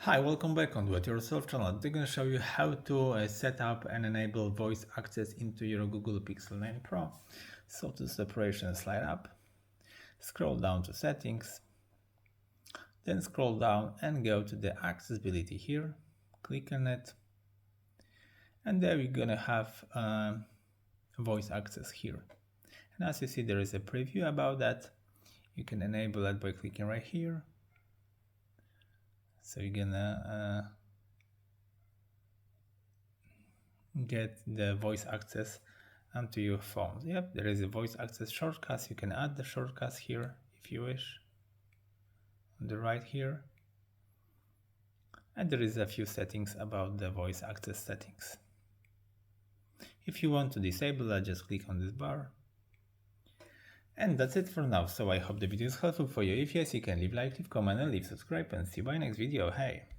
Hi, welcome back on Do It Yourself channel. Today I'm going to show you how to set up and enable voice access into your Google Pixel 9 Pro. So to separation, slide up, scroll down to settings, then scroll down and go to the accessibility here, click on it, and there you're going to have voice access here. And as you see, there is a preview about that. You can enable that by clicking right here. So you're gonna get the voice access onto your phone. Yep, there is a voice access shortcuts. You can add the shortcuts here if you wish, on the right here. And there is a few settings about the voice access settings. If you want to disable that, just click on this bar. And that's it for now. So I hope the video is helpful for you. If yes, you can leave like, leave comment, and leave subscribe, and see you by next video. Hey!